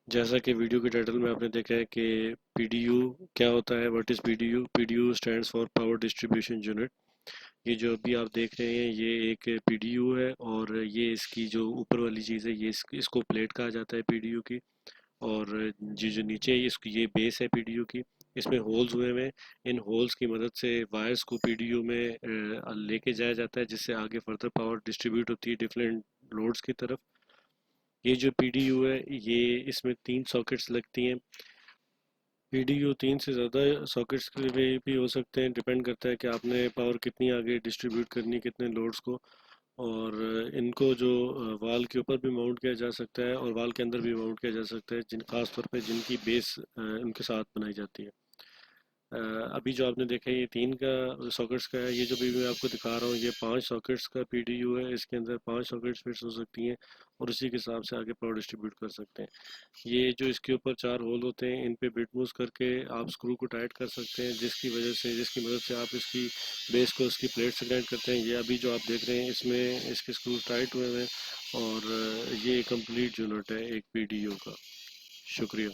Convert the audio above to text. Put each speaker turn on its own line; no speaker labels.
जैसा कि वीडियो के टाइटल में आपने देखा है कि पीडीयू क्या होता है। What is PDU? PDU stands for power distribution unit. ये जो अभी आप देख रहे हैं ये एक पीडीयू है, और ये इसकी जो ऊपर वाली चीज़ है ये इसको प्लेट कहा जाता है पीडीयू की। और ये जो नीचे है इसकी ये बेस है पीडीयू की। इसमें होल्स हुए हुए हैं। इन होल्स की मदद से वायर्स को पीडीयू में लेके जाया जाता है, जिससे आगे फर्दर पावर डिस्ट्रीब्यूट होती है डिफरेंट लोड्स की तरफ। ये जो पीडीयू है ये इसमें 3 सॉकेट्स लगती हैं। पीडीयू 3 से ज़्यादा सॉकेट्स के लिए भी हो सकते हैं, डिपेंड करता है कि आपने पावर कितनी आगे डिस्ट्रीब्यूट करनी है, कितने लोड्स को। और इनको जो वाल के ऊपर भी माउंट किया जा सकता है और वाल के अंदर भी माउंट किया जा सकता है, जिन खास तौर पे जिनकी बेस उनके साथ बनाई जाती है। अभी जो आपने देखा है ये 3 का सॉकेट्स का है। ये जो भी मैं आपको दिखा रहा हूँ ये 5 सॉकेट्स का पीडीयू है। इसके अंदर 5 सॉकेट्स फिट्स हो सकती हैं और उसी के हिसाब से आगे पावर डिस्ट्रीब्यूट कर सकते हैं। ये जो इसके ऊपर 4 होल होते हैं इन पे बिटमूव करके आप स्क्रू को टाइट कर सकते हैं, जिसकी मदद से आप इसकी बेस को इसकी प्लेट से कनेक्ट करते हैं। ये अभी जो आप देख रहे हैं इसमें इसके स्क्रू टाइट हुए हैं। और ये कंप्लीट यूनिट है एक पीडीयू का। शुक्रिया।